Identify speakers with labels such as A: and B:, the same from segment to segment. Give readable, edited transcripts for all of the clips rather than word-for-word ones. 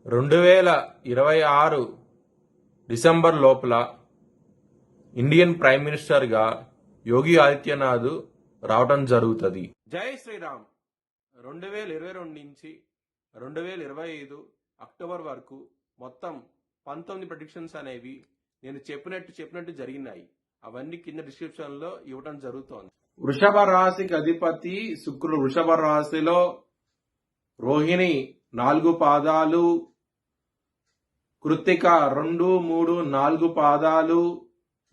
A: 2026 December లోపల Indian prime మినిస్టర్గా యోగి ఆదిత్యనాథ్ రావటం జరుగుతుంది. జై శ్రీరామ్. 2022 నుంచి 2025 అక్టోబర్ వరకు మొత్తం 19 ప్రెడిక్షన్స్ అనేవి నేను చెప్పినట్టు జరిగినాయి. అవన్నీ కింద డిస్క్రిప్షన్ లో ఇవ్వటం జరుగుతోంది. వృషభ రాశికి అధిపతి శుక్రుడు. వృషభ రాశిలో రోహిణి 4 పాదాలు, కృత్తిక 2, 3, 4 పాదాలు,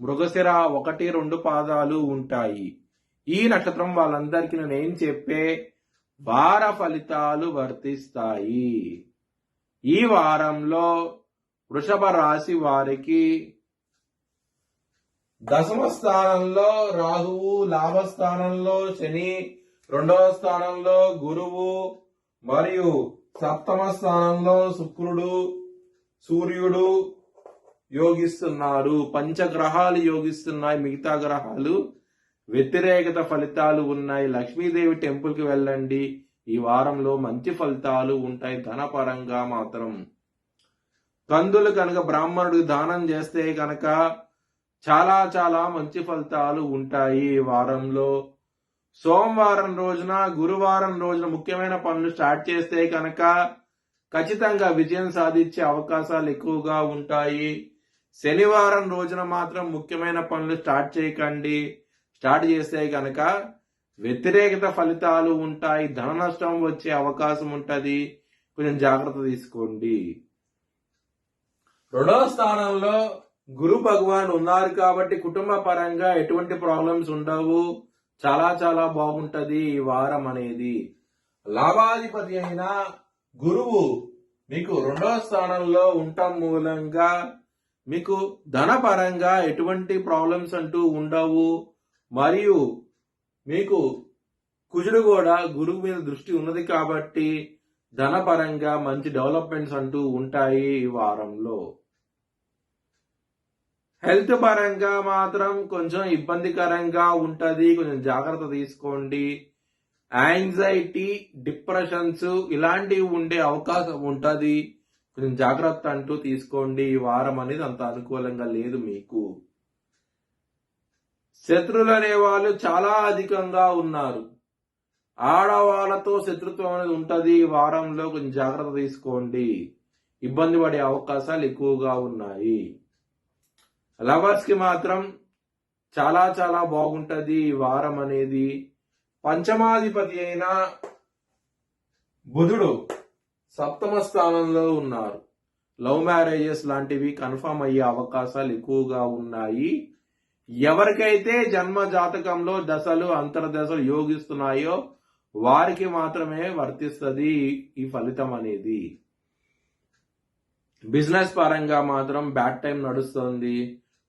A: మృగశిర 1, 2 పాదాలు ఉంటాయి. ఈ నక్షత్రం వాళ్ళందరికీ నేను చెప్పే వార ఫలితాలు వర్తిస్తాయి. ఈ వారంలో వృషభ రాశి వారికి దశమ స్థానంలో రాహువు, లాభస్థానంలో శని, 2వ స్థానంలో గురువు మరియు సప్తమ స్థానంలో శుక్రుడు, సూర్యుడు యోగిస్తున్నారు. పంచగ్రహాలు యోగిస్తున్నాయి. మిగతా గ్రహాలు వ్యతిరేకత ఫలితాలు ఉన్నాయి. లక్ష్మీదేవి టెంపుల్ కి వెళ్ళండి. ఈ వారంలో మంచి ఫలితాలు ఉంటాయి. ధనపరంగా మాత్రం కందులు కనుక బ్రాహ్మణుడికి దానం చేస్తే కనుక చాలా చాలా మంచి ఫలితాలు ఉంటాయి. ఈ వారంలో సోమవారం రోజున, గురువారం రోజున ముఖ్యమైన పనులు స్టార్ట్ చేస్తే కనుక ఖచ్చితంగా విజయం సాధించే అవకాశాలు ఎక్కువగా ఉంటాయి. శనివారం రోజున మాత్రం ముఖ్యమైన పనులు స్టార్ట్ చేయకండి. స్టార్ట్ చేస్తే కనుక వ్యతిరేకత ఫలితాలు ఉంటాయి. ధన నష్టం వచ్చే అవకాశం ఉంటుంది. కొంచెం జాగ్రత్త తీసుకోండి. 2వ స్థానంలో గురు భగవాన్ ఉన్నారు కాబట్టి కుటుంబ పరంగా ఎటువంటి ప్రాబ్లమ్స్ ఉండవు. చాలా చాలా బాగుంటది ఈ వారం అనేది. లాభాధిపతి అయిన గురువు మీకు 2వ స్థానంలో ఉండటం మూలంగా మీకు ధనపరంగా ఎటువంటి ప్రాబ్లమ్స్ అంటూ ఉండవు. మరియు మీకు కుజుడు కూడా గురువు మీద దృష్టి ఉన్నది కాబట్టి ధనపరంగా మంచి డెవలప్మెంట్స్ అంటూ ఉంటాయి ఈ వారంలో. హెల్త్ పరంగా మాత్రం కొంచెం ఇబ్బందికరంగా ఉంటది. కొంచెం జాగ్రత్త తీసుకోండి. యాంగ్జైటీ, డిప్రెషన్స్ ఇలాంటివి ఉండే అవకాశం ఉంటది. కొంచెం జాగ్రత్త అంటూ తీసుకోండి. ఈ వారం అనేది అంత అనుకూలంగా లేదు మీకు. శత్రువులు అనే వాళ్ళు చాలా అధికంగా ఉన్నారు. ఆడవాళ్లతో శత్రుత్వం అనేది ఉంటది. ఈ వారంలో కొంచెం జాగ్రత్త తీసుకోండి. ఇబ్బంది పడే అవకాశాలు ఎక్కువగా ఉన్నాయి. లవర్స్ కి మాత్రం చాలా చాలా బాగుంటది ఈ వారం అనేది. పంచమాధిపతి అయిన బుధుడు సప్తమ స్థానంలో ఉన్నారు. లవ్ మ్యారేజెస్ లాంటివి కన్ఫర్మ్ అయ్యే అవకాశాలు ఎక్కువగా ఉన్నాయి. ఎవరికైతే జన్మ జాతకంలో దశలు, అంతర్దశలు యోగిస్తున్నాయో వారికి మాత్రమే వర్తిస్తుంది ఈ ఫలితం అనేది. బిజినెస్ పరంగా మాత్రం బ్యాడ్ టైం నడుస్తుంది.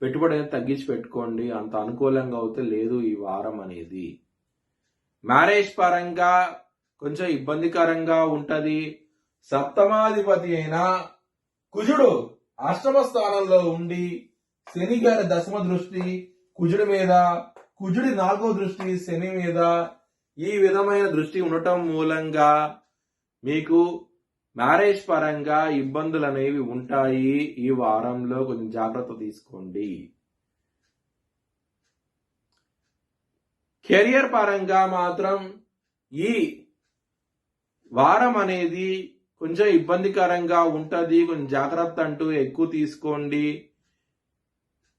A: పెట్టుబడి అనేది తగ్గించి పెట్టుకోండి. అంత అనుకూలంగా అయితే లేదు ఈ వారం అనేది. మ్యారేజ్ పరంగా కొంచెం ఇబ్బందికరంగా ఉంటది. సప్తమాధిపతి అయిన కుజుడు 8వ స్థానంలో ఉండి శని గారి దశమ దృష్టి కుజుడి మీద, కుజుడి 4వ దృష్టి శని మీద, ఈ విధమైన దృష్టి ఉండటం మూలంగా మీకు మ్యారేజ్ పరంగా ఇబ్బందులు అనేవి ఉంటాయి. ఈ వారంలో కొంచెం జాగ్రత్త తీసుకోండి. కెరియర్ పరంగా మాత్రం ఈ వారం అనేది కొంచెం ఇబ్బందికరంగా ఉంటది. కొంచెం జాగ్రత్త అంటూ ఎక్కువ తీసుకోండి.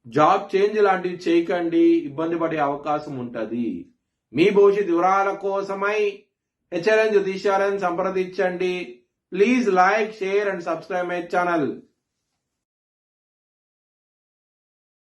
A: జాబ్ చేంజ్ లాంటివి చేయకండి. ఇబ్బంది పడే అవకాశం ఉంటది. మీ భవిష్యత్ వివరాల కోసమై హెచ్ఎల్ఎన్ జ్యోతిష్యాలను సంప్రదించండి. Please like, share and subscribe my channel.